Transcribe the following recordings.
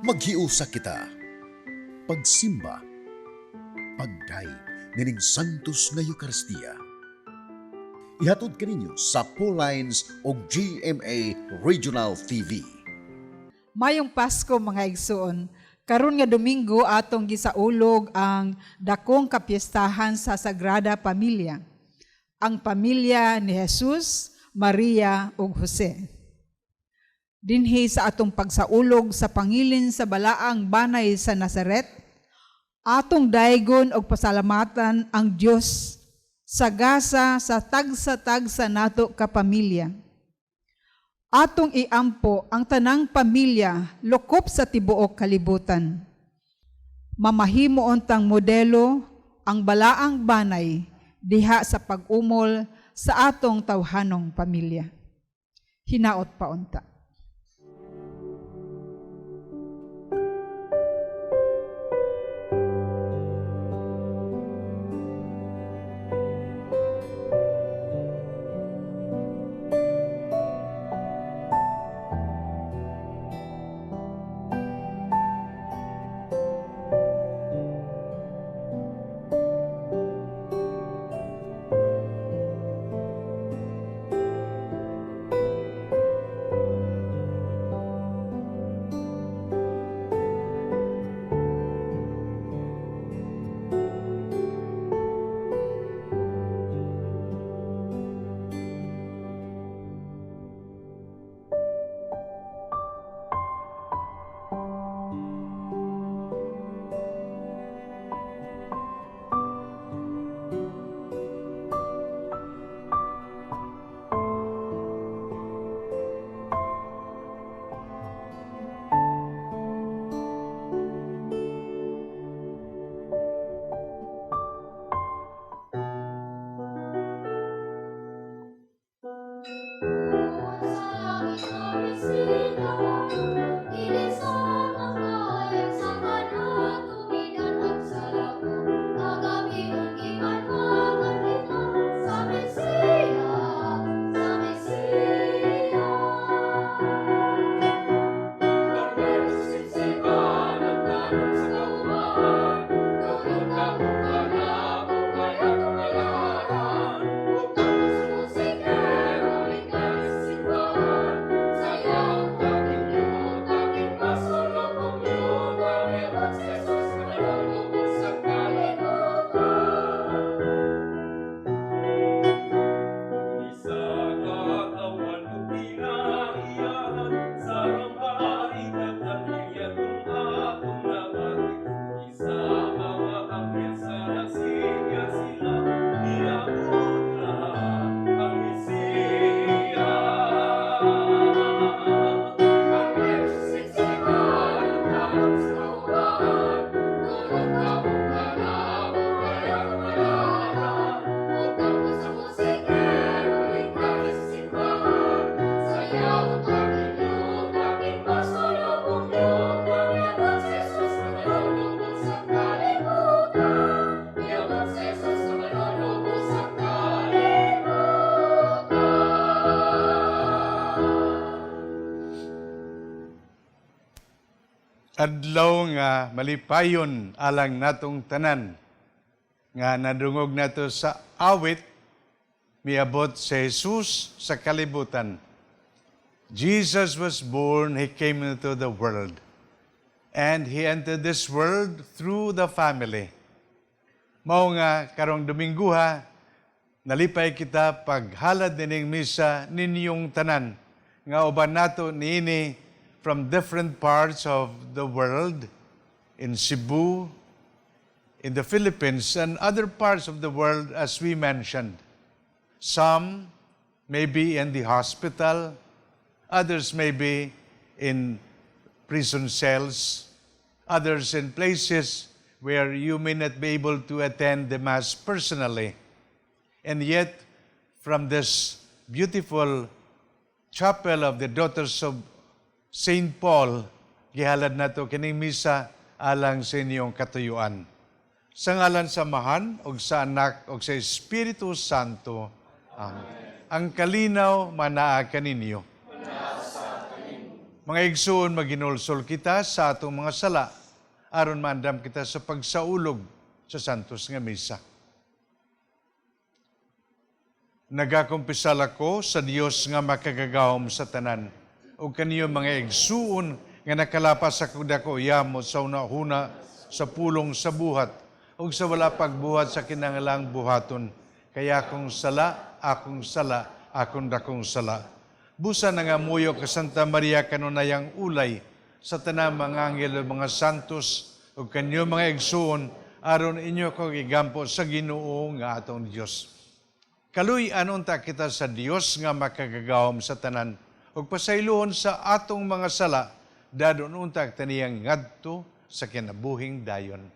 Maghiusa kita. Pagsimba, pagday nining santos nga Eucharistia. Ihatod kaninyo sa Pauline's o GMA Regional TV. Mayong Pasko mga igsoon, karon nga Domingo atong gisaulog ang dakong kapiestahan sa Sagrada Pamilya, ang pamilya ni Jesus, Maria ug Jose. Dinhi sa atong pagsaulog sa pangilin sa balaang banay sa Nazaret, atong daygon og pasalamatan ang Dios sa gasa sa tagsa-tagsa nato ka pamilya. Atong iampo ang tanang pamilya lokop sa tibuok kalibutan. Mamahimo untang modelo ang balaang banay diha sa pag-umol sa atong tawhanong pamilya. Hinaot pa unta. Adlaw nga malipayon alang natong tanan nga nadungog nato sa awit miabot sa Jesus sa kalibutan. Jesus was born, He came into the world. And He entered this world through the family. Mao nga karong Dominguha, nalipay kita paghalad dining misa ninyong tanan nga uban nato niini from different parts of the world, in Cebu, in the Philippines, and other parts of the world as we mentioned. Some may be in the hospital, others may be in prison cells, others in places where you may not be able to attend the Mass personally. And yet, from this beautiful chapel of the Daughters of St. Paul, gihalad nato kining misa alang sa inyong katuyuan. Sa ngalan sa Amahan, ug sa Anak, ug sa Espiritu Santo. Amen. Ang kalinaw manaa kaninyo. Mga igsoon, maginulsol kita sa atong mga sala, aron maandam kita sa pagsaulog sa santos nga misa. Nagakumpisal ako sa Dios nga makagagahom sa tanan, o kaniyo mga igsuon nga nakalapas sa kudako yamo sa una-huna sa pulong sa buhat, o sa wala pagbuhat sa kinangalang buhaton. Kaya akong sala, akong dakong sala. Busa na nga muyo ka Santa Maria kanunayang ulay sa tanang mga anghel o mga santos o kanyo mga igsuon aron inyo kong igampo sa Ginoo nga atong Dios. Kaluy anon ta kita sa Dios nga makagagahom sa tanan ug pasayloon sa atong mga sala dadon unta taniyang ngadto sa kinabuhing dayon.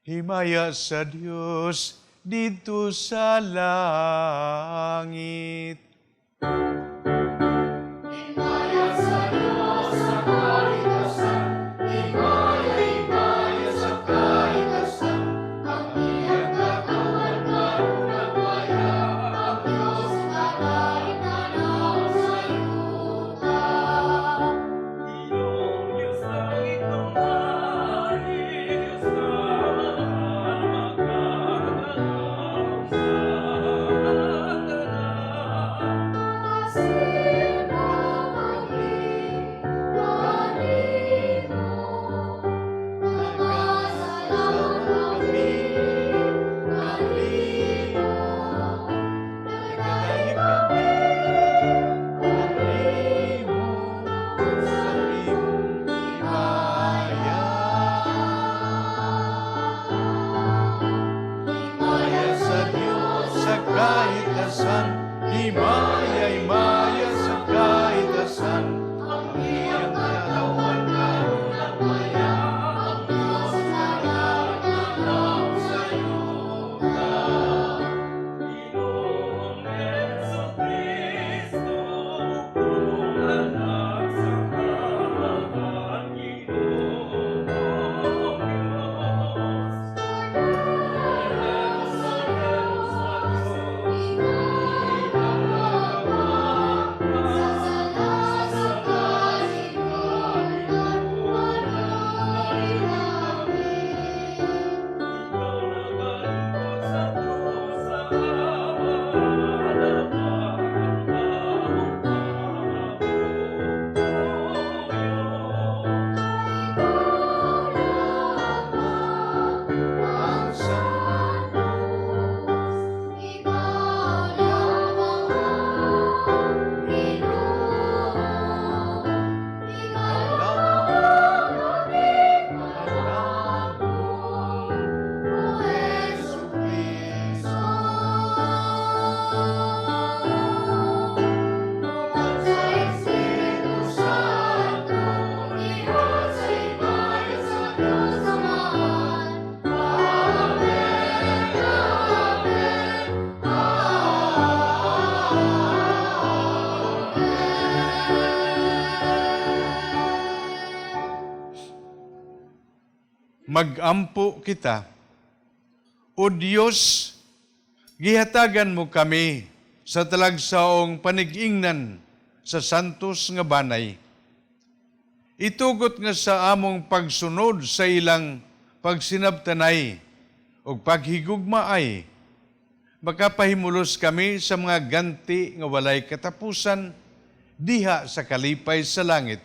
Himaya sa Diyos dito sa langit. Himaya sa Diyos sa kaligtasan, himaya sa kaligtasan, ang iyang katawan karunang maya, ang Diyos na kahit tanaw sa yuta. Ginoo Diyos langit ng hari, Diyos na Himaya sa kaitasan, ang iyang katawan karunang maya, ang Diyos na nagtanaw sa yuta. Ginoong Jesucristo, kung anak sa kahagan, Ginoong Magampo kita. O Diyos, gihatagan mo kami sa talagsaong panigingnan sa santos nga banay. Itugot nga sa among pagsunod sa ilang pagsinabtanay o paghigugmaay, makapahimulos kami sa mga ganti nga walay katapusan diha sa kalipay sa langit.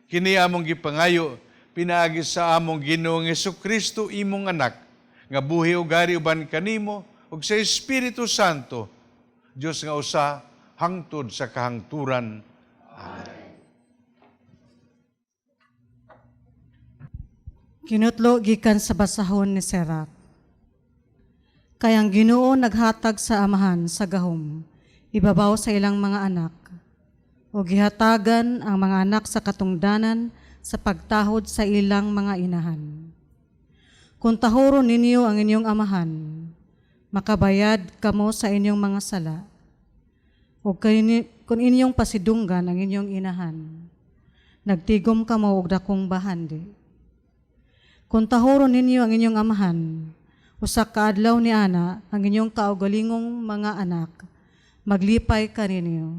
Kini among gipangayo pinaagi sa among Ginoong Hesukristo imong anak nga buhi ug gari uban kanimo ug sa Espiritu Santo, Dios nga usa hangtod sa kahangturan. Kinutlo gikan sa basahon ni Serat. Kayang Ginoo naghatag sa amahan sa gahom, ibabaw sa ilang mga anak, o gihatagan ang mga anak sa katungdanan sa pagtahod sa ilang mga inahan. Kung tahuron ninyo ang inyong amahan, makabayad kamo sa inyong mga sala, o kung inyong pasidunggan ang inyong inahan, nagtigom kamo og dakong bahandi. Kung tahuron ninyo ang inyong amahan, usa ka adlaw ni ana ang inyong kaugalingong mga anak, maglipay ka ninyo.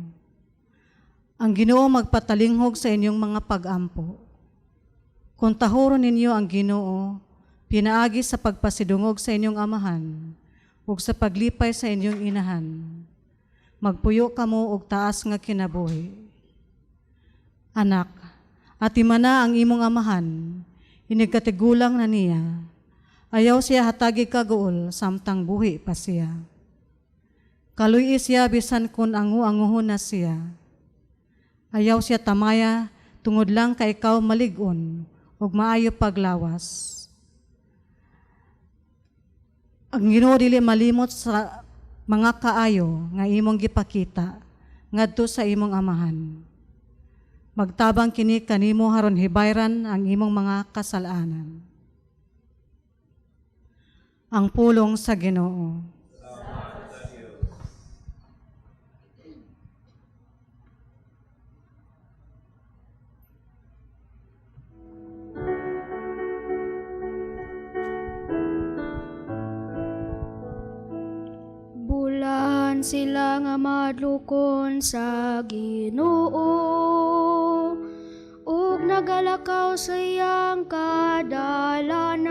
Ang Ginoo magpatalinghog sa inyong mga pag-ampo. Kung tahuron ninyo ang Ginoo, pinaagi sa pagpasidungog sa inyong amahan, ug sa paglipay sa inyong inahan, magpuyo kamo og taas nga kinabuhi. Anak, atimana ang imong amahan, inigkatigulang na niya, ayaw siya hatagi kaguol, samtang buhi pa siya. Kaluy siya bisan kun anguhon na siya. Ayaw siya tamaya, tungod lang ka ikaw maligon, ug maayo paglawas. Ang Ginoo dili malimot sa mga kaayo nga imong gipakita ngadto sa imong amahan. Magtabang kini kanimo haron hibayran ang imong mga kasalanan. Ang pulong sa Ginoo. Bulan sila nga madlukon sa Ginoo, ug nagalakaw sa iyang kadalanan.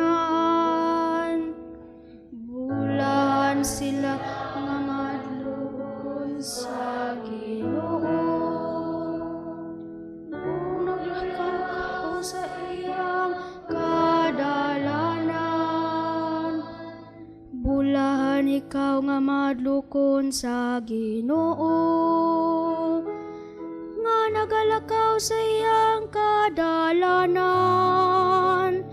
Bulan sila nga madlukon sa Ginoo, ug nagalakaw sa iyang kadalanan. Bulahan ikaw nga madlukon sa Ginoo, nga nagalakaw sa iyang kadalanan.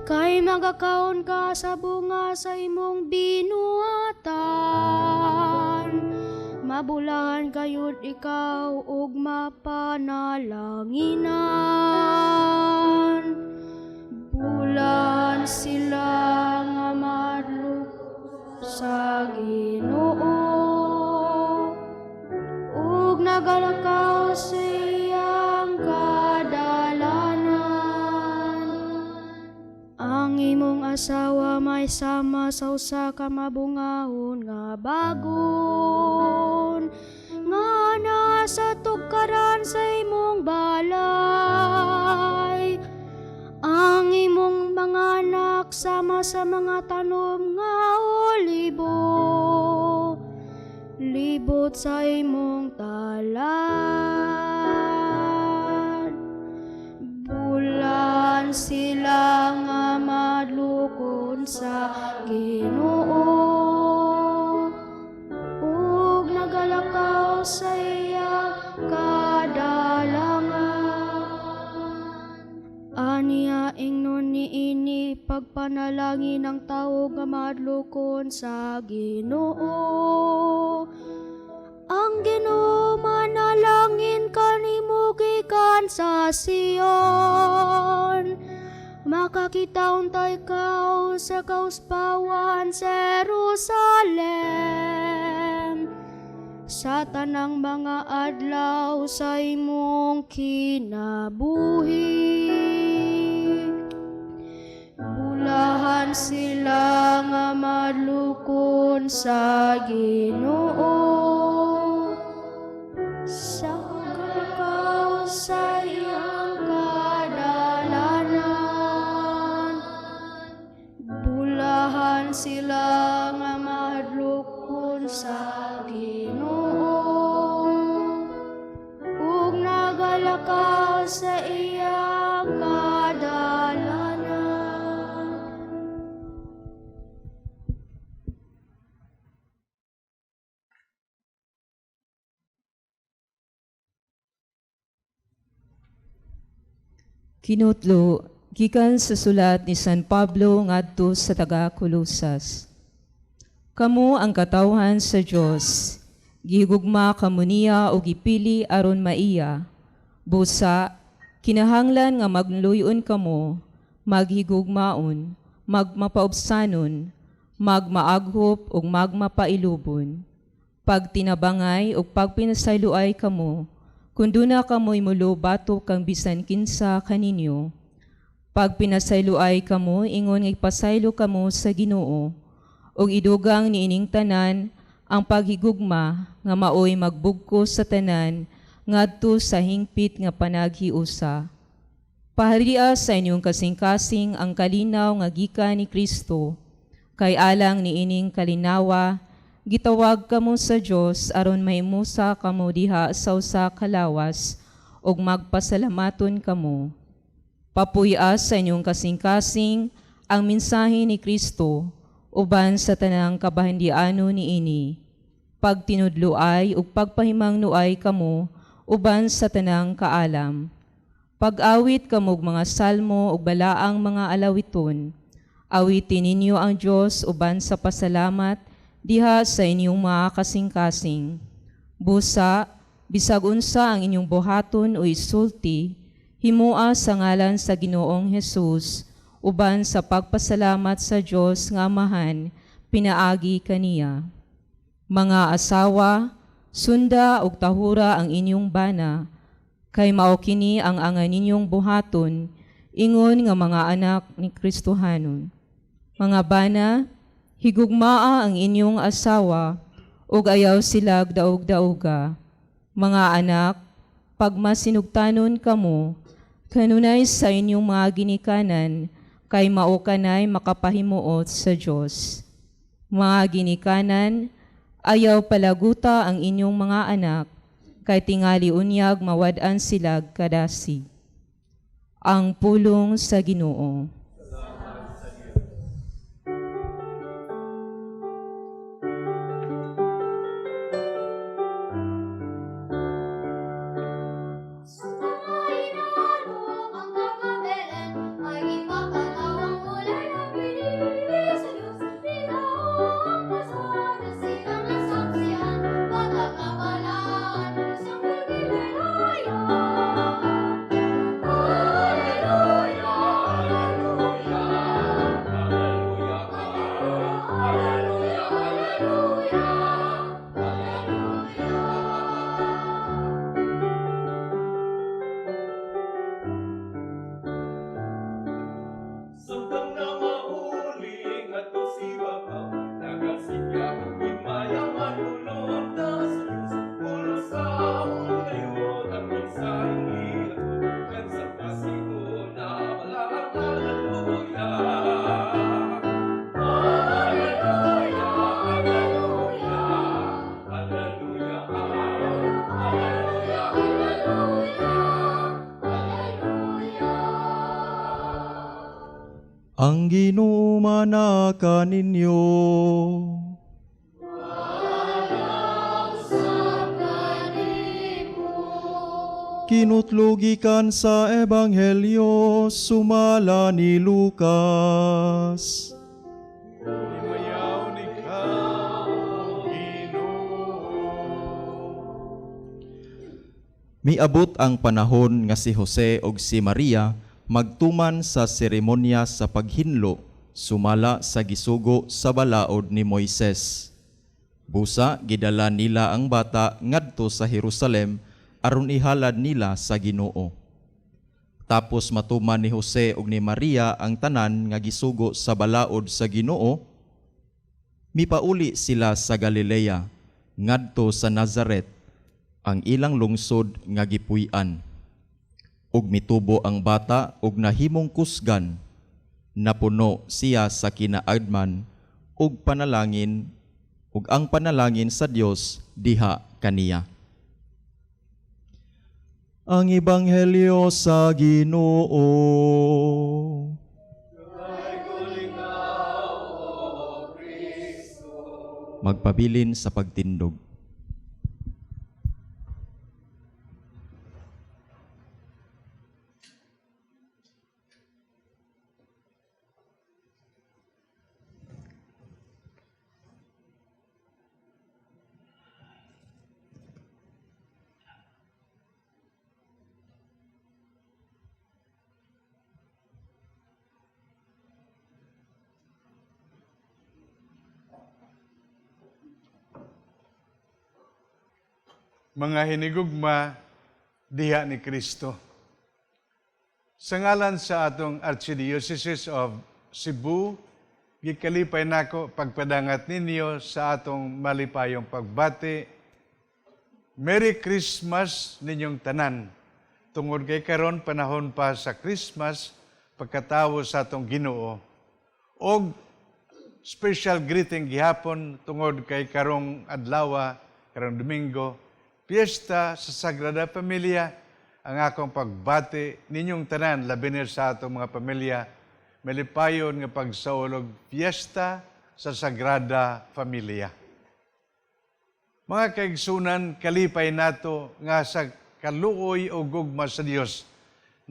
Kay magakaon ka sa bunga sa imong binuatan, mabulahan kayod ikaw ug mapanalanginan. Bulan sila nga madlukon sa Ginoo, ug nagalakaw sa iyang kadalanan. Ang imong asawa may sama sa usa ka mabungahon nga bagon, nga nasa tukaran sa imong balay. Ang imong mga anak sama sa mga tanom nga olibo, libot sa imong talan. Bulan sila nga madlukon sa Ginoo, ug nagalakaw sa iyang kadalangan. Aniya ingnon niini pagpanalangin ng tao nga madlukon sa Ginoo. Ang Ginoo manalangin kanimo gikan sa Sion, makakita untay ikaw sa kauspawan sa Jerusalem, sa tanang mga adlaw sa imong kinabuhi. Bulahan sila nga madlukon sa Ginoo, sa kakaw sa iyang kadalanan. sa iyang kadalanan. Kinutlo, gikan sa sulat ni San Pablo ngadto sa taga-Kolosas. Kamo ang katawhan sa Dios, gihigugma kamo niya o gipili aron maiya. Busa, kinahanglan nga magluyon kamo, maghigugmaon, magmapaubsanon, magmaaghop ug magmapailubon. Pag tinabangay ug pagpinasayloay kamo, kung duna kamo'y mulo bato kang bisan kinsa kaninyo. Pag pinasayloay kamo, ingon nga ipasaylo kamo sa Ginoo, ug idugang niining tanan ang paghigugma nga maoy magbugkos sa tanan ngadto sa hingpit nga panaghiusa. Paharia sa inyong kasing-kasing ang kalinaw nga gikan ni Kristo, kay alang niining kalinawa, gitawag kamo sa Dios aron mahimusa kamo diha sa usa ka lawas ug magpasalamaton kamo. Papuy-as sa inyong kasing-kasing ang mensahe ni Kristo uban sa tanang kabahindiano niini. Pagtinudloay ug pagpahimangnuay kamo uban sa tanang kaalam. Pag-awit kamo og mga salmo ug balaang mga alawiton. Awitin ninyo ang Dios uban sa pasalamat diha sa inyong mga kasing-kasing. Busa, bisag unsa ang inyong buhaton o isulti, himua sa ngalan sa Ginoong Hesus, uban sa pagpasalamat sa Dios nga Amahan, pinaagi kaniya. Mga asawa, sunda ug tahura ang inyong bana, kay mao kini ang angan ninyong buhaton, ingon nga mga anak ni Kristohanon. Mga bana, higugmaa ang inyong asawa, ug ayaw sila daog-daoga. Mga anak, pagmasinugtanon kamo, kanunay sa inyong mga ginikanan, kay mao kanay makapahimuot sa Dios. Mga ginikanan, ayaw palaguta ang inyong mga anak, kay tingali unyag mawad-an sila kadasi. Ang pulong sa Ginoo. Samtang na mauling at siwa ka, nagasigya kong himaya manunod na sa Diyos. Mula sa akong ngayon ang mensaheng ihatod, kan sa kasino na walang haleluya. Haleluya, haleluya, haleluya, haleluya, haleluya, haleluya. Ang Ginoo manaka ninyo. Kinutlugikan sa Ebanghelyo sumala ni Lucas. Himayaw ni ka, Ginoo. Miabot ang panahon nga si Jose ug si Maria magtuman sa seremonya sa paghinlo sumala sa gisugo sa balaod ni Moises. Busa gidala nila ang bata ngadto sa Jerusalem aron ihalad nila sa Ginoo. Tapos matuman ni Jose ug ni Maria ang tanan nga gisugo sa balaod sa Ginoo. Mipauli sila sa Galilea ngadto sa Nazaret, ang ilang lungsod nga gipuy-an. Ug mitubo ang bata ug nahimong kusgan, napuno siya sa kinaagman ug panalangin ug ang panalangin sa Dios diha kaniya. Ang Ebanghelyo sa Ginoo. Magpabilin sa pagtindog. Mga hinigugma, diha ni Kristo. Sa ngalan sa atong Archdiocese of Cebu, gikalipay nako pagpadangat ninyo sa atong malipayong pagbati. Merry Christmas ninyong tanan. Tungod kay karon panahon pa sa Christmas, pagkatawo sa atong Ginoo. Og special greeting gihapon tungod kay karong adlaw, karong Domingo, Piyesta sa Sagrada Familia, ang akong pagbati ninyong tanan, labi na sa atong mga pamilya, malipayon nga pagsaulog piyesta sa Sagrada Familia. Mga kaigsunan, kalipay nato nga sa kaluoy o gugma sa Dios,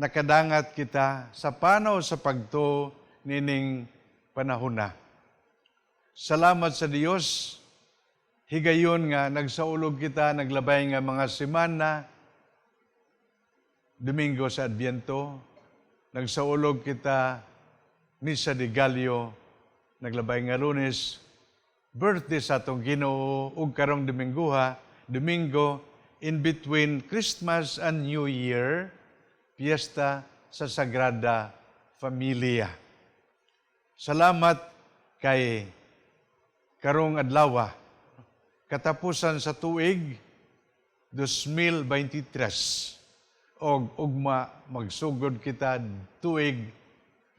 nakadangat kita sa panaw sa pagtuo nining panahona. Salamat sa Dios. Higayon nga, nagsaulog kita, naglabay nga mga semana, Domingo sa Adviento, nagsaulog kita, Misa de Gallo, naglabay nga Lunes, birthday sa atong Ginoo, ug karong Domingo, in between Christmas and New Year, piyesta sa Sagrada Familia. Salamat kay karong adlaw, katapusan sa tuig 2023 og ugma magsugod kita tuig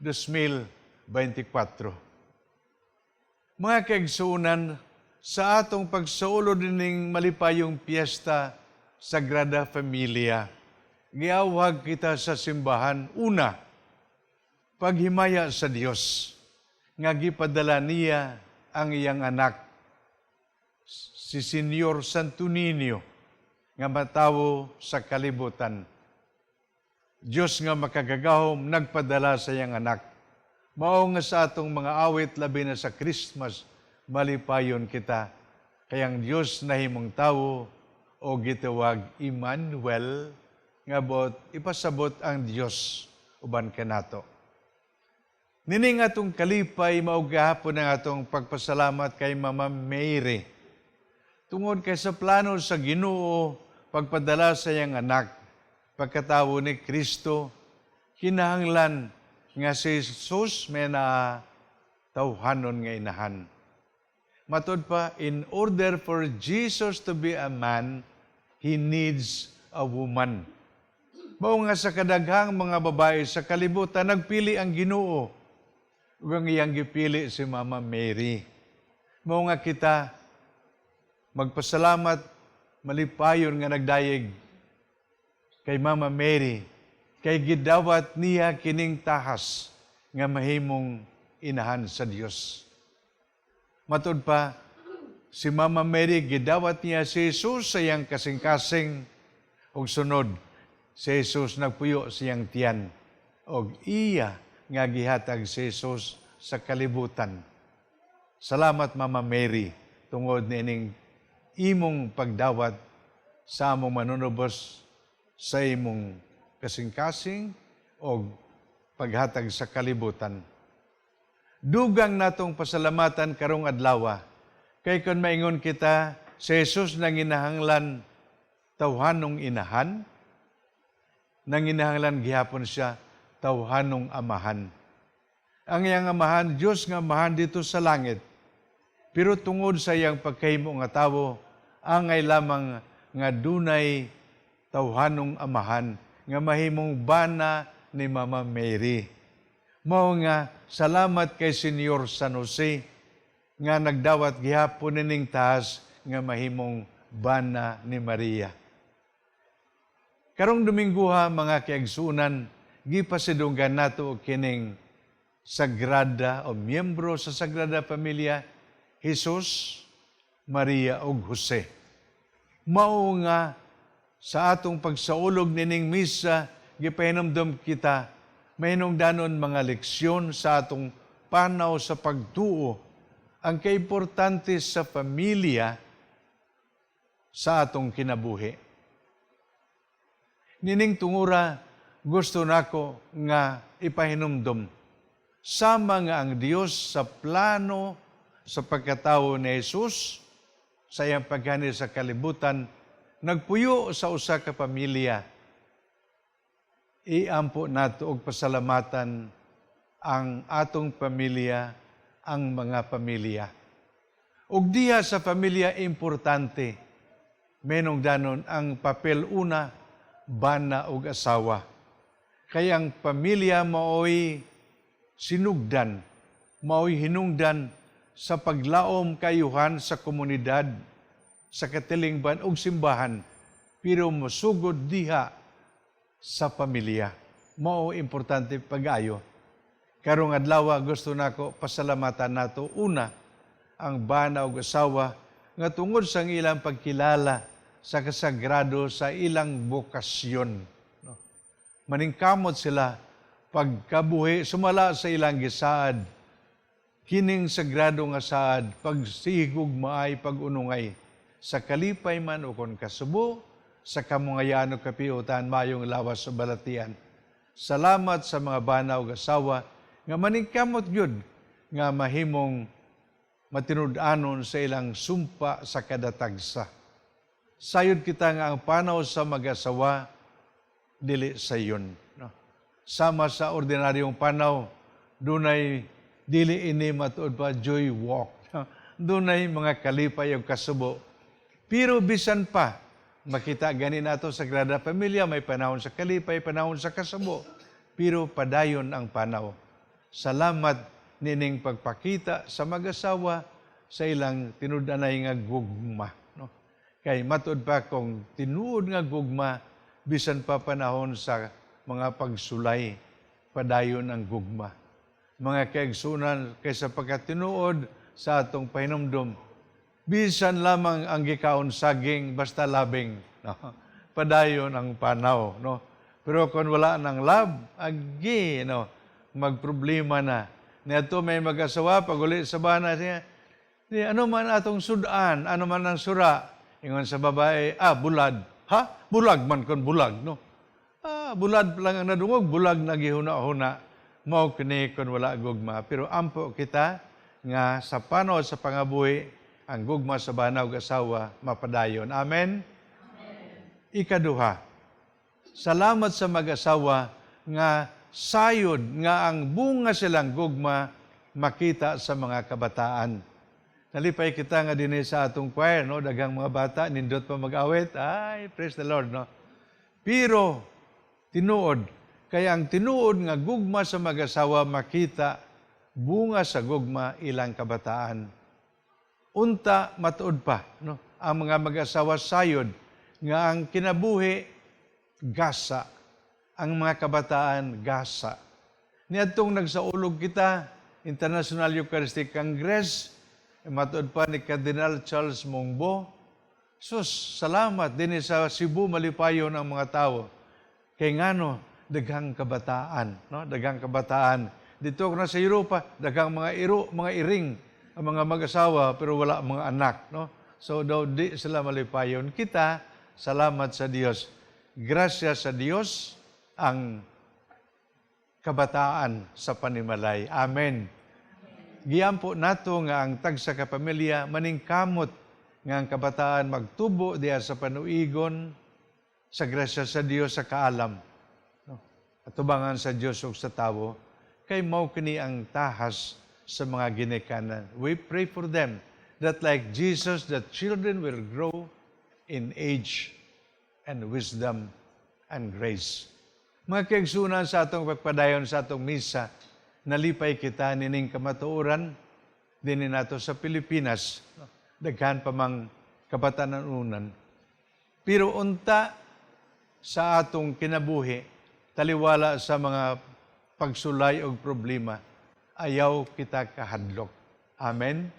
2024. Mga kaigsunan, sa atong pagsaulod ning malipayong piyesta Sagrada Familia, giawhag kita sa simbahan una, paghimaya sa Dios nga gipadala niya ang iyang anak si Senyor Santo Niño nga matawo sa kalibutan. Diyos nga makagagahom nagpadala sa iyang anak. Mao nga sa atong mga awit labi na sa Christmas, malipayon kita. Kayang Diyos nahimong tawo o gitawag Emmanuel nga bot ipasabot ang Diyos uban kanato. Nining atong kalipay mao gahapon ang atong pagpasalamat kay Mama Mary. Tungod kay sa plano sa Ginoo, pagpadala sa iyang anak, pagkatawo ni Kristo, kinahanglan nga si Jesus may na tawhanon nga inahan. Matod pa, in order for Jesus to be a man, he needs a woman. Mao nga sa kadaghang mga babae sa kalibutan, nagpili ang Ginoo. Ug ang iyang gipili si Mama Mary. Mao nga kita, magpasalamat, malipayon nga nagdayeg kay Mama Mary, kay gidawat niya kining tahas nga mahimong inahan sa Dios. Matod pa, si Mama Mary, gidawat niya si Jesus sa iyang kasing-kasing, ug sunod, si Jesus nagpuyo sa iyang tiyan, ug iya nga gihatag si Jesus sa kalibutan. Salamat, Mama Mary, tungod nining imong pagdawat sa among manunubos sa imong kasing-kasing o paghatag sa kalibutan. Dugang natong pasalamatan karong adlaw, kay kun maingon kita, si Jesus nang inahanglan tawhanong inahan, nang inahanglan gihapon siya tawhanong amahan. Ang iyang amahan, Diyos nga amahan dito sa langit, pero tungod sa iyang pagkahimo nga tawo, angay lamang nga dunay tawhanong amahan nga mahimong bana ni Mama Mary. Mao nga salamat kay Senyor San Jose nga nagdawat gihapon ning tahas nga mahimong bana ni Maria. Karong Domingo ha, mga kiagsunan, gipasidunggan nato og kining Sagrada o miyembro sa Sagrada Familia, Jesus, Maria ug Jose. Mao nga sa atong pagsaulog nining misa, gipahinumdom kita, mahinungdanon mga leksyon sa atong panaw sa pagtuo, ang kaimportante sa pamilya sa atong kinabuhi. Nining tungura, gusto nako nga ipahinumdom sama nga ang Dios sa plano sa pagkatao ni Jesus sa iyang paghani sa kalibutan, nagpuyo sa usa ka pamilya. Iampo nato og pasalamatan ang atong pamilya, ang mga pamilya. Ug diha sa pamilya importante, menungdanon ang papel una, bana ug asawa. Kaya ang pamilya mao'y sinugdan, mao'y hinungdan sa paglaom kayuhan sa komunidad, sa katilingban ug simbahan, pero masugod diha sa pamilya. Mao importante pag-ayo. Karong adlaw gusto nako pasalamatan nato una ang bana ug asawa nga tungod sa ilang pagkilala sa kasagrado sa ilang bokasyon. Maningkamot sila pagkabuhi sumala sa ilang gisaad, kining sagrado nga saad, pagsigug maay pagunungay, sa kalipay man o kon kasubo, sa kamungayan o kapiutan, mayong lawas sa balatian. Salamat sa mga bana o asawa, nga maningkamot yun, nga mahimong matinud-anon sa ilang sumpa sa kadatagsa. Sayod kita nga ang panaw sa mag-asawa, dili sayon. Sama sa ordinaryong panaw, dunay dili ini matuod pa joy walk. Dunay mga kalipay o kasubo. Pero bisan pa, makita gani nato sa Sagrada Familia, may panahon sa kalipay, panahon sa kasubo. Pero padayon ang panaw. Salamat nining pagpakita sa mag-asawa sa ilang tinud-anay nga gugma. No? Kay matuod pa kung tinuod nga gugma, bisan pa panahon sa mga pagsulay, padayon ang gugma. Mga kaigsunan, kaysa pagkatinuod sa atong pahinumdom, bisan lamang ang gikaon saging, basta labing. No? Padayon ang panaw. No? Pero kung wala ng love, agi, no? Magproblema na. Nito may mag-asawa, pag-uli sa bana siya, ano man atong sudan, ano man ang sura, ingon sa babae, bulad. Ha? Bulag man kon bulag, no? Bulad lang ang nadungog, bulag na gihuna-huna. Mao kini kon wala gugma. Pero ampo kita nga sa panahon sa pangabuhi, ang gugma sa bana ug asawa mapadayon. Amen? Ikaduha, salamat sa mag-asawa nga sayod nga ang bunga silang gugma makita sa mga kabataan. Nalipay kita nga dinhi sa atong choir, no? Daghang mga bata, nindot pa mag-awit. Ay, praise the Lord, no? Pero, tinuod. Kaya ang tinuod nga gugma sa mag-asawa makita bunga sa gugma ilang kabataan. Unta, matuod pa, no? Ang mga mag-asawa sayod nga ang kinabuhi, gasa. Ang mga kabataan, gasa. Niadtong nagsaulog kita, International Eucharistic Congress, matuod pa ni Cardinal Charles Mongbo. Sus, salamat din sa Cebu, malipayon ang mga tao. Kay ngano, daghang kabataan, no? Daghang kabataan. Dito na sa Europa, daghang mga mga iring, ang mga mag-asawa pero wala mga anak, no? So daw di sila malipayon. Kita, salamat sa Dios. Grasya sa Dios ang kabataan sa panimalay. Amen. Giampo nato nga ang tagsa ka pamilya maningkamot nga ang kabataan magtubo diha sa panuigon sa grasya sa Dios sa kaalam. No? Atubangan sa Dios ug sa tawo kay mao kini ang tahas sa mga ginikanan. We pray for them that like Jesus, the children will grow in age and wisdom and grace. Mga kaigsunan sa atong pagpadayon sa atong misa, nalipay kita nining kamatuoran din nato sa Pilipinas. Daghan pa mang kabatanunan. Pero unta, sa atong kinabuhi, taliwala sa mga pagsulay o problema, ayaw kita kahadlok. Amen?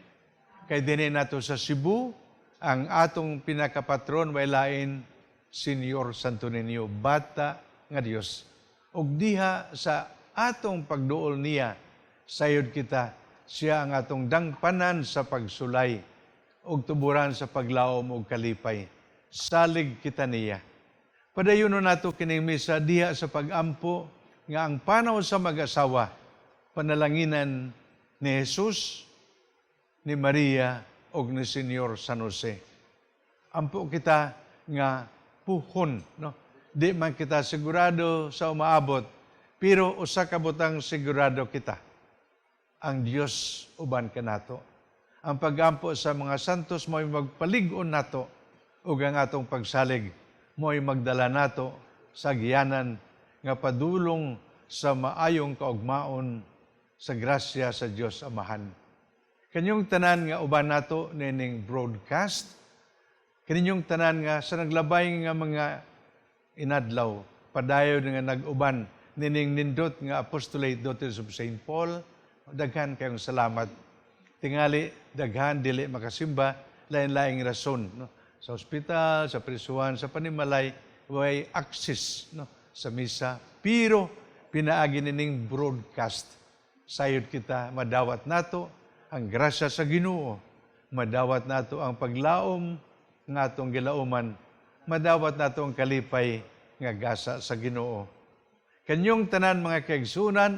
Kay dinhi nato sa Cebu, ang atong pinakapatron way lain Senyor Santo Niño, bata nga Dios. Ug diha sa atong pagduol niya, sayod kita, siya ang atong dangpanan sa pagsulay ug tuburan sa paglaom ug kalipay. Salig kita niya. Padayon nato kining misa diha sa pagampo nga ang panaw sa mag-asawa, panalanginan ni Jesus, ni Maria ug ni Senyor San Jose. Ampo kita nga puhon, no? Di man kita sigurado sa umaabot, pero usa ka butang sigurado kita. Ang Dios uban kanato. Ang pagampo sa mga santos mo'y magpalig-on nato ug ang atong pagsalig mo'y magdala nato sa giyanan nga padulong sa maayong kaugmaon sa grasya sa Dios Amahan. Kanyong tanan nga uban nato nining broadcast, kaninyong tanan nga sa naglabay nga mga inadlaw, padayon nga nag-uban nining nindot nga Apostolate Daughters of St. Paul, daghan kayong salamat. Tingali, daghan, dili makasimba, lain-laing rason. No? Sa ospital, sa prisuhan, sa panimalay, way access no? Sa misa. Pero, pinaagi nining broadcast. Sayod kita, madawat nato ang grasya sa Ginoo. Madawat nato ang paglaom ng atong gilauman. Madawat nato ang kalipay nga gasa sa Ginoo. Kanyong tanan mga kaigsunan,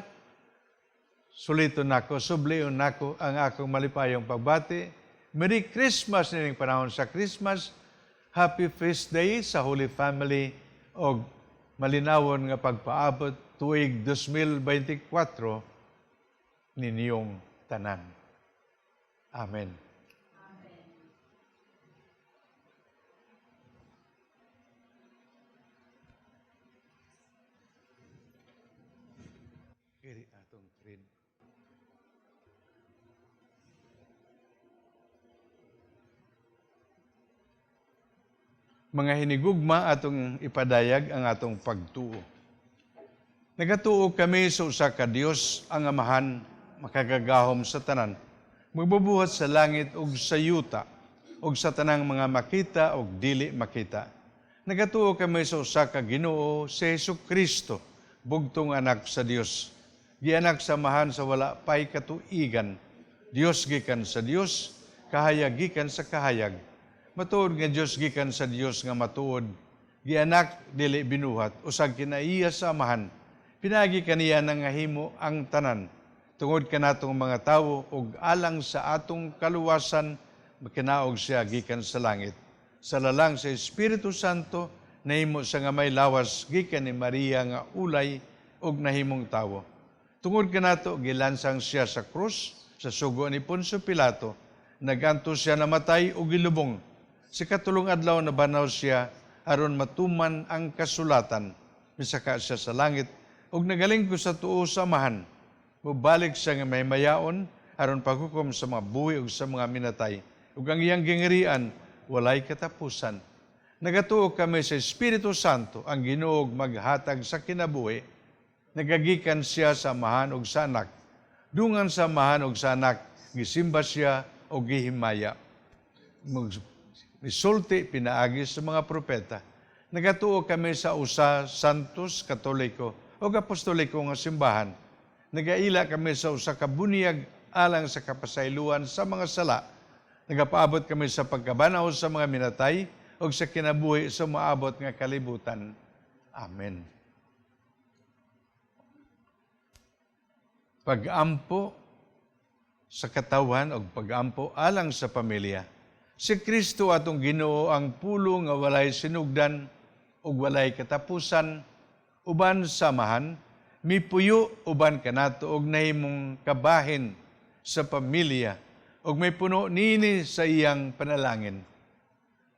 sulito nako, sublion nako ang akong malipayong pagbati. Merry Christmas nining panahon sa Christmas. Happy Feast Day sa Holy Family o malinawon nga pagpaabot tuig 2024 ninyong tanan. Amen. Kiri atong trin. Mga hinigugma atong ipadayag ang atong pagtuo. Nagatuo kami sa usa ka Dios ang Amahan, makagagahom sa tanan, magbubuhat sa langit ug sa yuta, ug sa tanang mga makita ug dili makita. Nagatuo kami sa usa ka Ginoo, si Jesucristo, bugtong anak sa Dios. Gianak sa Amahan sa wala pay katuigan. Dios gikan sa Dios, kahayag gikan sa kahayag. Matuod nga Dios gikan sa Dios nga matuod. Gianak dili binuhat, usag kinaiya sa Amahan. Pinagi kaniya nga himo ang tanan. Tungod kanatong mga tawo ug alang sa atong kaluwasan, makinaog siya gikan sa langit. Sa lalang sa Espiritu Santo, nahimo sa nga may lawas gikan ni Maria nga ulay ug nahimong tawo. Tungod kanato gilansang siya sa krus sa sugo ni Poncio Pilato. Naganto siya namatay ug gilubong. Sa katulong adlaw na banaw siya aron matuman ang kasulatan. Misaka siya sa langit ug nagaling ko sa tuo sa Amahan. Mubalik siya nga may mayaon aron paghukom sa mga buhi ug sa mga minatay. Ug ang iyang gingirian walay katapusan. Nagatuo kami sa Espiritu Santo, ang Ginoo maghatag sa kinabuhi. Nagagikan siya sa Amahan ug sa Anak. Dungan sa Amahan ug sa Anak, gisimba siya o gihimaya. Misulti pinaagi sa mga propeta. Nagatuo kami sa usa santos katoliko o apostoliko nga simbahan. Nagaila kami sa usa ka bunyag alang sa kapasayloan sa mga sala. Nagapaabot kami sa pagkabanaw sa mga minatay o sa kinabuhi sa maabot nga kalibutan. Amen. Pag-ampo sa katawan o pag-ampo alang sa pamilya. Si Kristo atong Ginoo ang pulo nga walay sinugdan ug walay katapusan, uban samahan, mipuyo uban kanato og nahimong kabahin sa pamilya ug may puno nini sa iyang panalangin.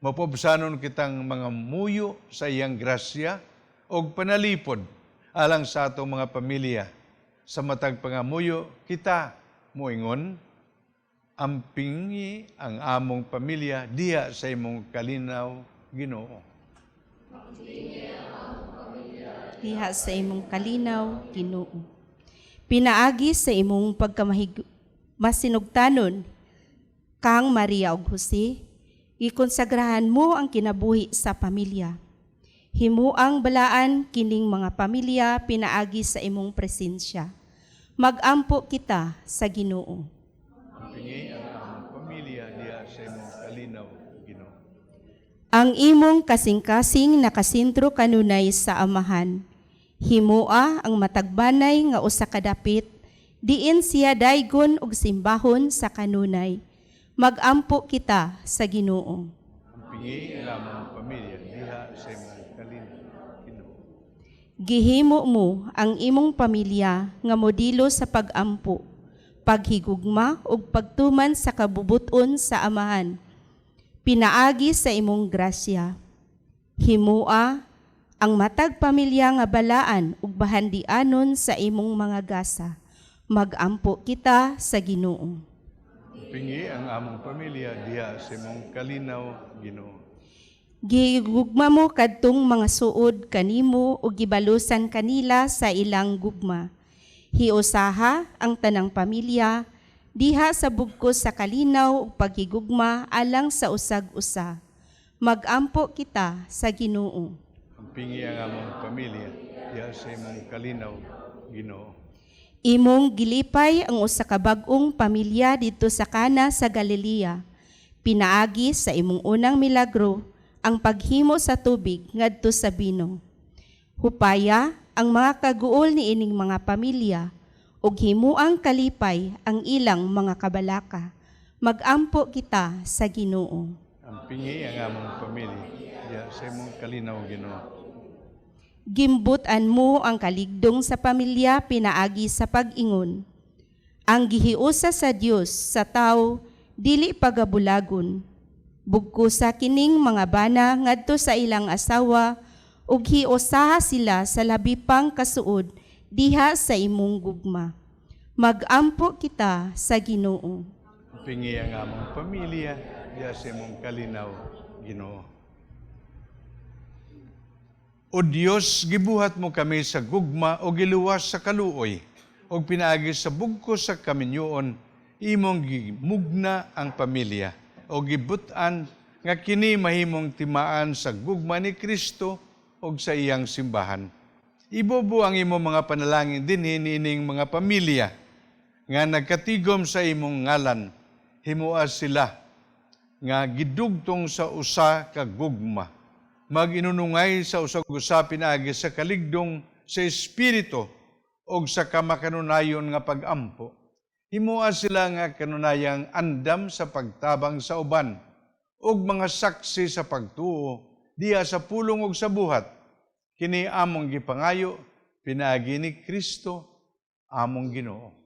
Mapobsanon kitang mga muyo sa iyang grasya ug panalipod alang sa atong mga pamilya. Sa matag pangamuyo kita moingon, ampingi ang among pamilya diha sa imong kalinaw, Ginoo. Diha sa imong kalinaw, Ginoo. Pinaagi sa imong masinugtanon, kang Maria ug Jose, ikonsagrahan mo ang kinabuhi sa pamilya. Himuang balaan kining mga pamilya pinaagi sa imong presensya. Mag-ampo kita sa Ginoo. Pingi ang among pamilya diha sa imong kalinaw, Ginoo. Ang imong kasing-kasing nakasintro kanunay sa amahan. Himua ang matagbanay nga usa ka dapit, diin siya daygon og simbahon sa kanunay. Mag-ampo kita sa Ginoo. Pingi ang among pamilya diha sa imong kalinaw, Ginoo. Gihimo mo ang imong pamilya nga modelo sa pag-ampo, paghigugma ug pagtuman sa kabubuton sa amahan. Pinaagi sa imong grasya. Himua ang matag pamilya nga balaan ug bahandianon sa imong mga gasa. Mag-ampo kita sa Ginoo. Pingi ang among pamilya diha sa imong kalinaw, Ginoo. Gigugma mo kadtong mga suod kanimo ug gibalusan kanila sa ilang gugma. Hiusaha ang tanang pamilya diha sa bugkos sa kalinaw ug paghigugma alang sa usag-usa. Mag-ampo kita sa Ginoo. Pingi ang among pamilya diha sa imong kalinaw, Ginoo. Imong gilipay ang usa ka bag-ong pamilya dito sa Kana sa Galilea. Pinaagi sa imong unang milagro ang paghimo sa tubig ngadto sa bino. Hupaya ang mga kaguol ni ining mga pamilya ug himuang kalipay ang ilang mga kabalaka. Mag-ampo kita sa Ginoo. Ang pingi ang among pamilya diha sa imong kalinaw, Ginoo. Gimbutan mo ang kaligdong sa pamilya pinaagi sa pag-ingon. Ang gihiusa sa Dios sa tao dili pagabulagon. Bugko sa kining mga bana ngadto sa ilang asawa ug hiusaha sila sa labi pang kasuod diha sa imong gugma. Mag-ampo kita sa Ginoo. Pingi ang among pamilya diha sa imong kalinaw, Ginoo. O Dios, gibuhat mo kami sa gugma o giluwas sa kaluoy, o pinaagi sa bugkos sa kaminyoon, imong gimugna ang pamilya, o gibutan nga kini mahimong timaan sa gugma ni Kristo o sa iyang simbahan. Ibobo ang imong mga panalangin dinhi nining mga pamilya nga nagkatigom sa imong ngalan, himua sila nga gidugtong sa usa ka gugma. Mag-inunungay sa usag-usa pinaagi sa kaligdong sa espiritu o sa kamakanunayon nga pag-ampo. Himua sila nga kanunayang andam sa pagtabang sa uban ug mga saksi sa pagtuo diha sa pulong ug sa buhat. Kini among gipangayo pinaagi ni Kristo among Ginoo.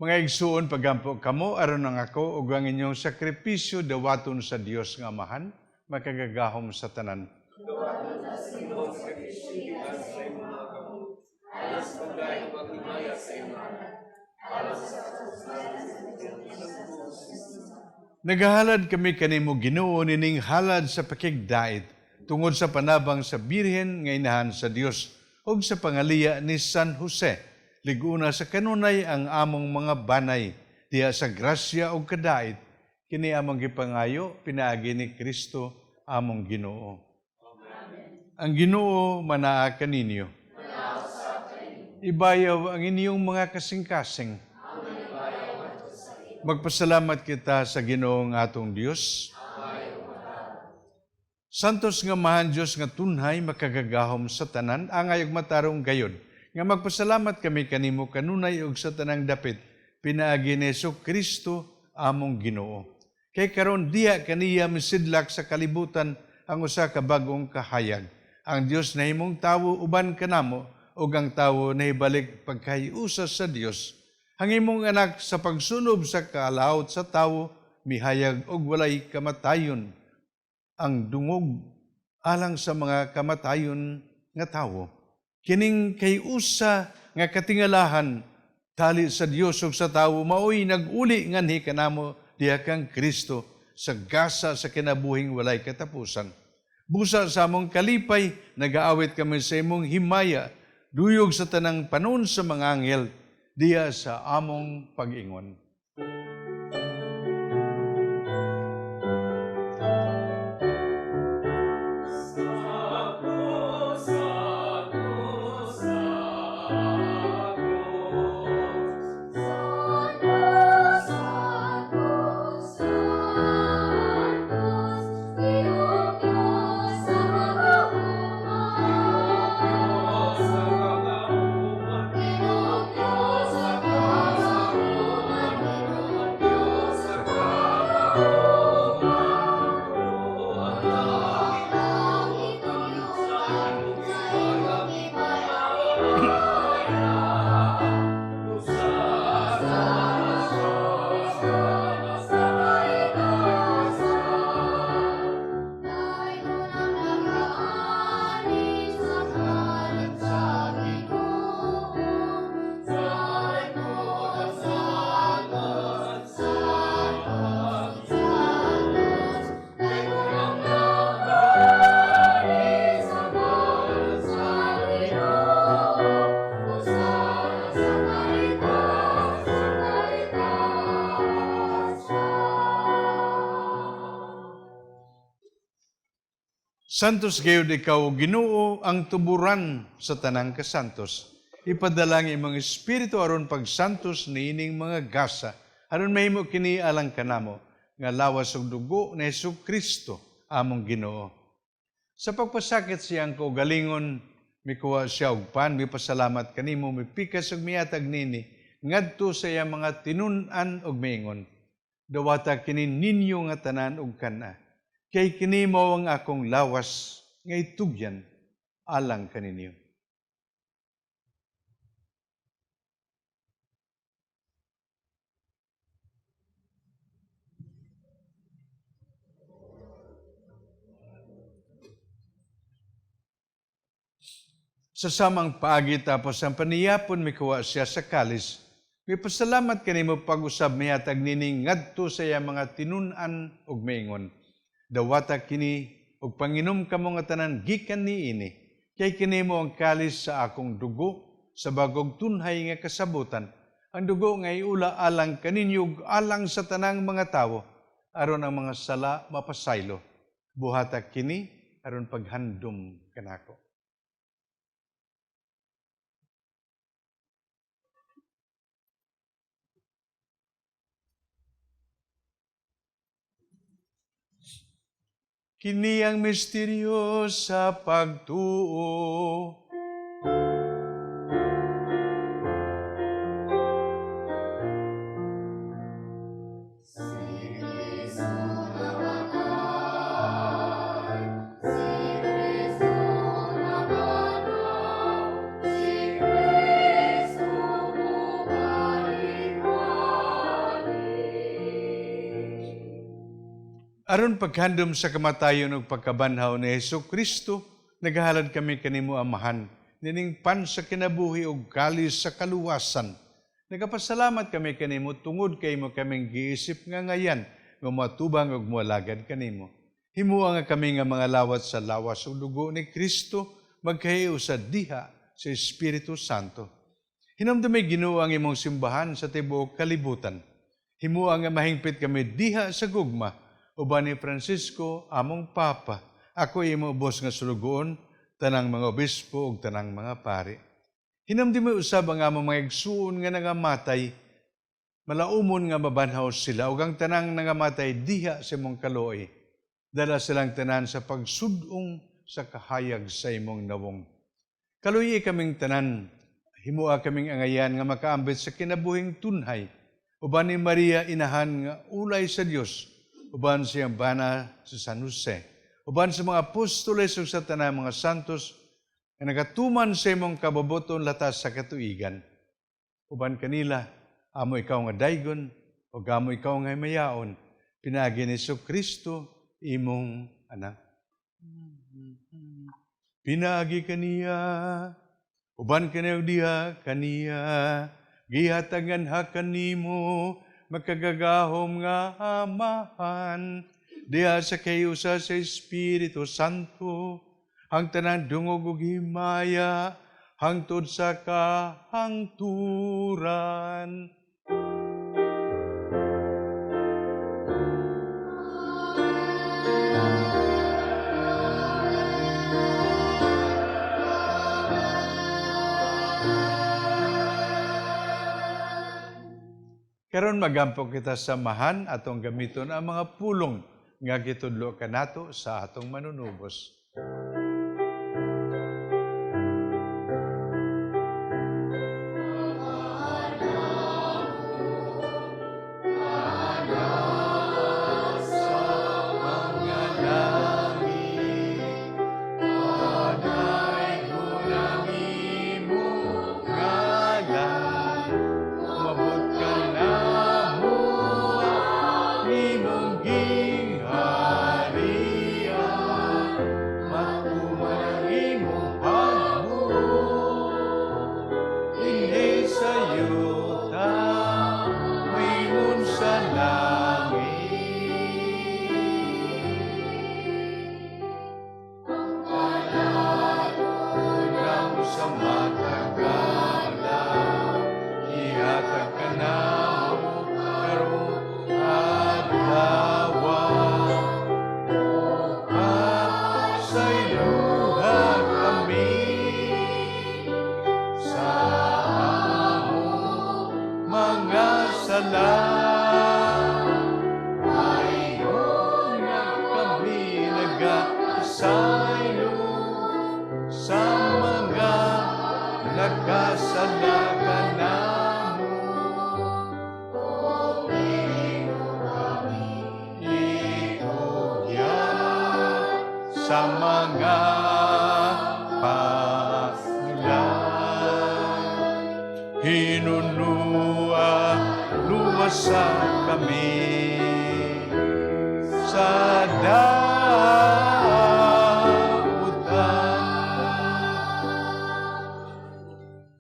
Mga igsuon, pagampo kamo, aron ang ako, ug ang inyong sakripisyo dawaton sa Dios nga Amahan, makagagahom sa tanan. Nagahalad kami kanimo Ginoo nining halad sa pakigdait tungod sa panabang sa Birhen nga inahan sa Dios ug sa pangaliya ni San Jose. Liguna sa kanunay ang among mga banay diha sa grasya ug kadait kini among gipangayo pinaagi ni Kristo among Ginoo. Ang Ginoo manaa kaninyo. Ibayaw ang inyong mga kasing-kasing. Magpasalamat kita sa Ginoong atong Dios. Santos nga mahan Dios nga tunhay makagagahom sa tanan, angay ug matarong gayod. Nga magpasalamat kami kanimo kanunay ug sa tanang dapit pinaagi ni Kristo among Ginoo. Kay karon diha kaniya misidlak sa kalibutan ang usa ka bag-ong kahayag. Ang Dios nahimong tawo uban kanamo ug ang tawo nahibalik pagkahiusa sa Dios. Ang imong anak sa pagsunob sa kalawot sa tawo, mihayag og walay kamatayon. Ang dungog alang sa mga kamatayon nga tawo. Kining kayusa nga katingalahan tali sa Dios ug sa tawo maoy naguli nganhi kanamo diha kang Kristo sa gasa sa kinabuhing walay katapusan. Busa sa among kalipay, nagaawit kami sa imong himaya, duyog sa tanang panon sa mga anghel, diya sa among pag-ingon. Santos gayud ikaw, Ginoo, ang tuburan sa tanang kasantos. Ipadala ang imong espiritu aron pagsantos niining mga gasa, aron mahimo kini alang kanamo nga lawas ug dugo ni Kristo among Ginoo. Sa pagpasakit siyang kaugalingon, mikuha siya og pan, mipasalamat kanimo, mipikas ug miatag nini ngadto sa iyang mga tinun-an ug miingon. Dawata kini ninyo nga tanan ug kana. Kay kini mao ang akong lawas nga itugyan alang kaninyo. Sa samang paagi tapos ang paniyapon mikuha siya sa kalis. May pasalamat kanimo pag-usab mihatag nining ngadto sa iya mga tinun-an ug miingon. Dawata kini ug panginom kamo nga tanan gikan niini. Kay kini mo ang kalis sa akong dugo sa bagong tunhay nga kasabutan. Ang dugo nga iula alang kaninyo ug alang sa tanang mga tawo aron ang mga sala mapasaylo. Buhata kini aron paghandom kanako. Kini ang misteryo sa pagtuo. Aron paghandom sa kamatayon ug pagkabanhaw ni Hesukristo, nagahalad kami kanimo Amahan, nining pan sa kinabuhi ug kalis sa kaluwasan. Nagapasalamat kami kanimo tungod kay mo kaming giisip nga ngayan nga matubang ug mualagad kanimo. Himuha nga kami nga mga lawat sa lawas ug dugo ni Kristo, magkahiyo sa diha sa Espiritu Santo. Hinamdumay Ginoo ang imong simbahan sa tibuok kalibutan. Himuha nga mahingpit kami diha sa gugma, uban ni Francisco, among Papa, ako imo ubos nga sulugoon, tanang mga obispo ug tanang mga pari. Hinamdumay usab ang among mga igsuon nga nangamatay, malaumon nga mabanhaw sila, ug ang tanang nangamatay diha sa imong kaluoy. Dala silang tanan sa pagsudong sa kahayag sa imong nawong. Kaluyi kaming tanan, himua kaming angayan nga makaambit sa kinabuhing tunhay, uban ni Maria inahan nga ulay sa Dios, uban siyang bana sa San Jose, uban sa mga apostoles ug sa tanang mga santos nga nagatuman sa imong kababoton latas sa katuigan. Uban kanila, amo ikaw nga daygon, ug amo ikaw nga mayaon, pinaagi ni Kristo imong anak. Pinaagi kaniya, uban kaniya diha kaniya, gihatagan ha kanimo, magkagagahom nga Amahan, diha sa kayusa sa Espiritu Santo, ang tanan dungog ug himaya, hangtod sa kahangturan. Karon magampo kita sa Amahan atong gamiton ang mga pulong nga gitudlo kanato sa atong manunubos. Sa mga panulan, hinunua, luwasan kami sa dautan.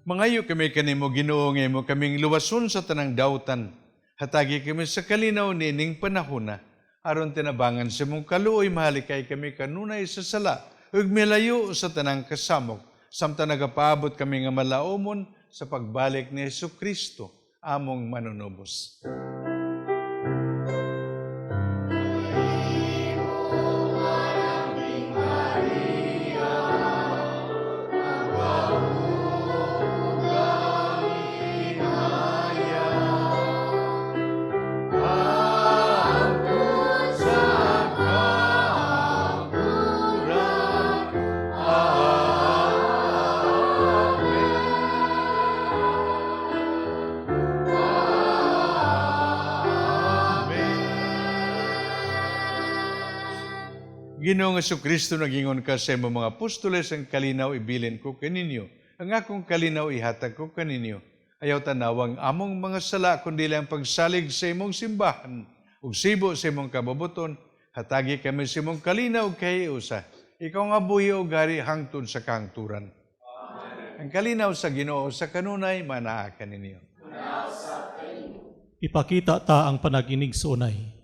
Mangayo kami kanimo Ginoo nga imo kaming luwason sa tanang dautan, hatagi kami sa kalinaw nining panahona, aron tinabangan sa mong kaluoy mahalikay kami kanunay sa sala, ug milayo sa tanang kasamok, samtang nagapaabot kami nga malaumon sa pagbalik ni Hesukristo, among manunubos. Ginoong Hesukristo, nagingon ka sa imong mga apostoles, ang kalinaw ibilin ko kaninyo. Ang akong kalinaw ihatag ko kaninyo. Ayaw tanawang among mga sala, kundi lang pagsalig sa imong simbahan, ug sibo sa imong kababuton, Hatagi kami sa imong kalinaw kay usa. Ikaw nga buhi o gari hangtod sa kahangturan. Ang kalinaw sa Ginoo sa kanunay manaa kaninyo. Ipakita ta ang panaginig sa unay.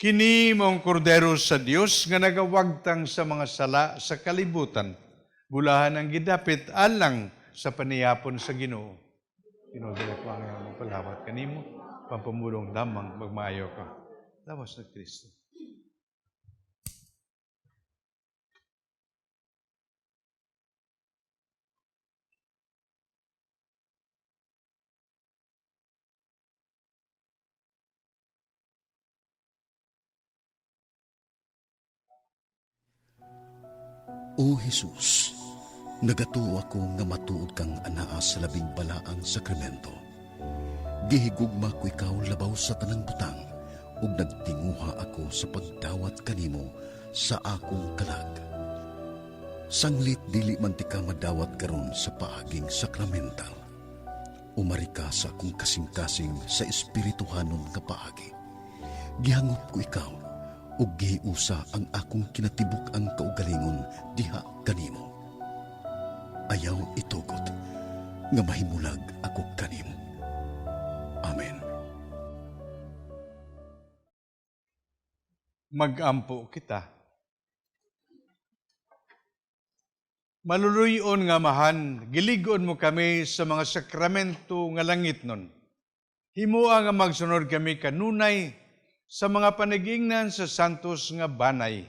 Kini mong kordero sa Dios nga nagawagtang sa mga sala sa kalibutan. Bulahan ang gidapit alang sa paniyapon sa Ginoo. Ginoo dili ko ang magpalawat kanimo, pampamulong lamang magmaayo ka. Lawas na Kristo. O Jesus, nagatuo ako nga matuod kang anaa sa labing balaang sakramento. Gihigugma ko ikaw labaw sa tanang butang, ug nagtinguha ako sa pagdawat kanimo sa akong kalag. Sanglit dili man ti ka madawat karon sa paaging sakramental. Umari ka sa akong kasing-kasing sa espirituhanon nga paagi. Gihangot ko ikaw, ug gihiusa ang akong kinatibuk ang kaugalingon diha kanimo. Ayaw itugot nga mahimulag ako kanimo. Amen. Magampo kita. Maluluyon nga mahan, giligon mo kami sa mga sakramento nga langit nun. Himua nga magsunod kami kanunay sa mga panagingnan sa santos nga banay.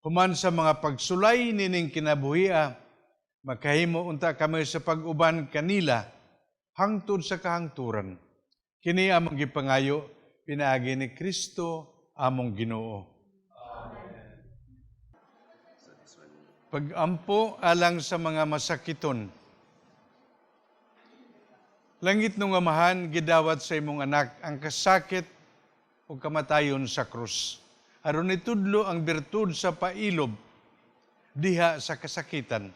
Human sa mga pagsulay nining kinabuhia, makahimo unta kami sa pag-uban kanila hangtod sa kahangturan. Kini among gipangayo pinaagi ni Kristo among Ginoo. Pag-ampo alang sa mga masakiton. Langit nung amahan, gidawat sa imong anak ang kasakit o kamatayon sa krus. Aron itudlo ang bertud sa pailob, diha sa kasakitan.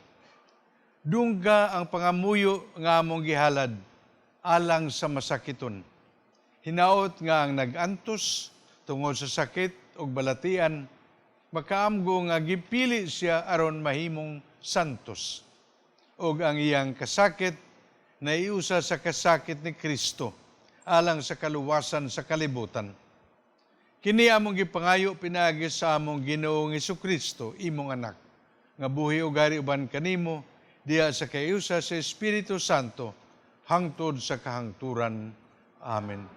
Dungga ang pangamuyo nga among gihalad, alang sa masakiton. Hinaot nga ang nagantos, tungod sa sakit o balatian, makaamgo nga gipili siya aron mahimong santos. Og ang iyang kasakit, naiusa sa kasakit ni Kristo, alang sa kaluwasan sa kalibutan. Kini among gipangayo pinaagi sa among Ginoong Jesucristo, imong anak, nga buhi ugari uban kanimo, diha sa kayusa sa Espiritu Santo, hangtod sa kahangturan. Amen.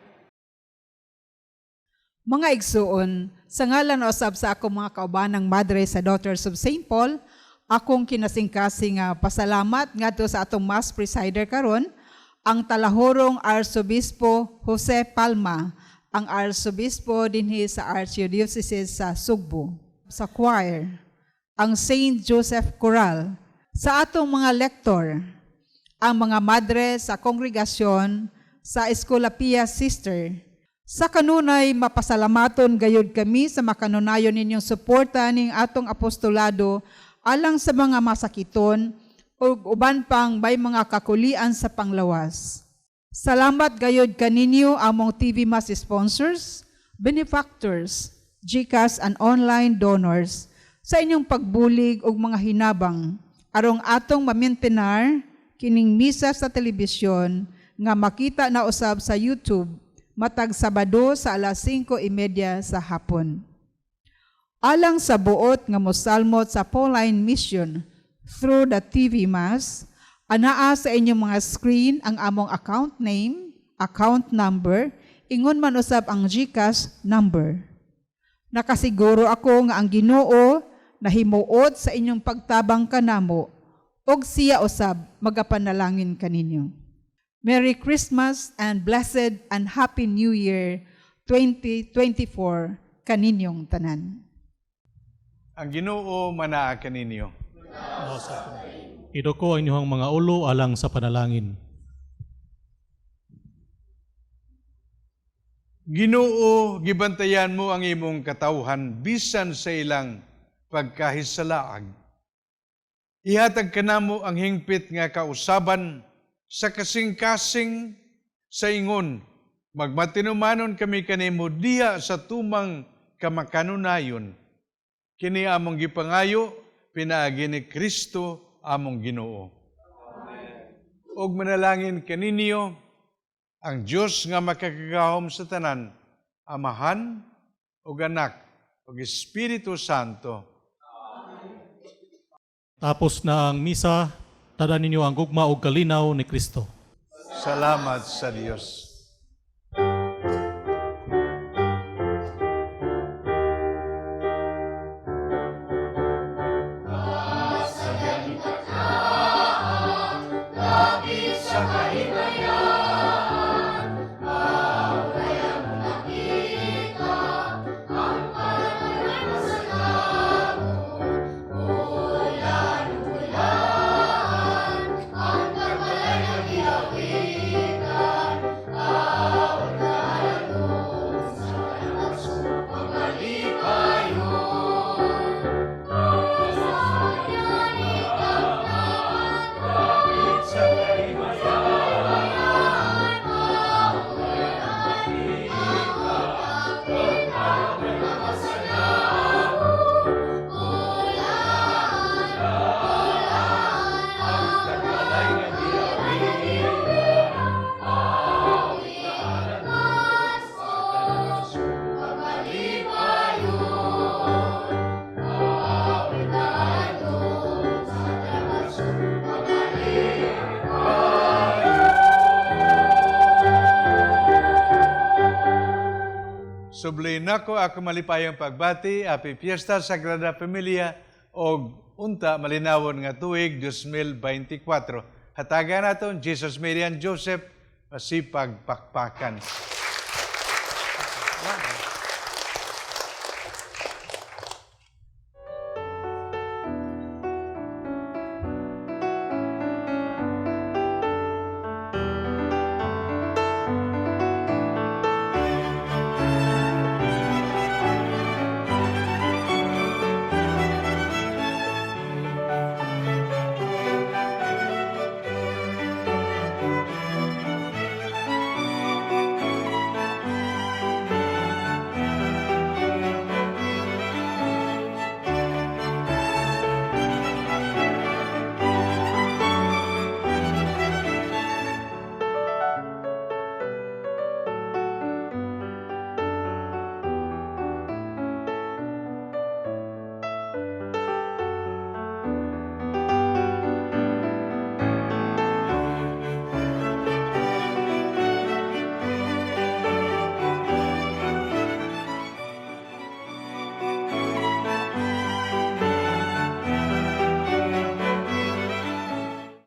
Mga igsuon, sa ngalan o usab sa akong mga kaubanang madre sa Daughters of St. Paul, akong kinasingkasing pasalamat ngadto sa atong Mass Presider karon, ang talahorong Arsobispo Jose Palma, ang Arsobispo dinhi sa Archdiocese sa Sugbo, sa choir, ang St. Joseph Choral, sa atong mga lektor, ang mga madre sa kongregasyon sa Escolapia Sister. Sa kanunay, mapasalamaton gayud kami sa makanunayon ninyong suporta ning atong apostolado alang sa mga masakiton ug uban pang may mga kakulian sa panglawas. Salamat gayud kaninyo among TV Mass sponsors, benefactors, GCash and online donors sa inyong pagbulig ug mga hinabang arong atong mamintenar kining misa sa telebisyon nga makita na usab sa YouTube matag Sabado sa alas 5:30 sa hapon. Alang sa buot nga mosalmot sa Pauline Mission through the TV Mass, anaa sa inyong mga screen ang among account name, account number, ingon man usab ang GCash number. Nakasiguro ako nga ang Ginoo nahimuot sa inyong pagtabang kanamo og siya usab magapanalangin kaninyo. Merry Christmas and blessed and Happy New Year 2024 kaninyong tanan. Ang Ginoo manaa kaninyo. Idoko ang inyong mga ulo alang sa panalangin. Ginoo, gibantayan mo ang imong katawhan bisan sa ilang pagkahisalaag. Ihatag kanamo ang hingpit nga kausaban sa kasing-kasing sa ingon. Magmatinumanon kami kanimo diha sa tumang kamakanunayon. Kini among gipangayo, pinaagi ni Kristo among Ginoo. Og manalangin kaninyo, ang Diyos nga makakagahom sa tanan, Amahan, ug Anak, ug Espiritu Santo. Tapos na ang misa, tada ninyo ang gugma o kalinaw ni Kristo. Salamat sa Diyos. Subli nako ako malipayong pagbati, api Fiesta Sagrada Familia, og unta malinawon nga tuig 2024. Hatagan naton Jesus, Mary and Joseph, masipag pakpakan.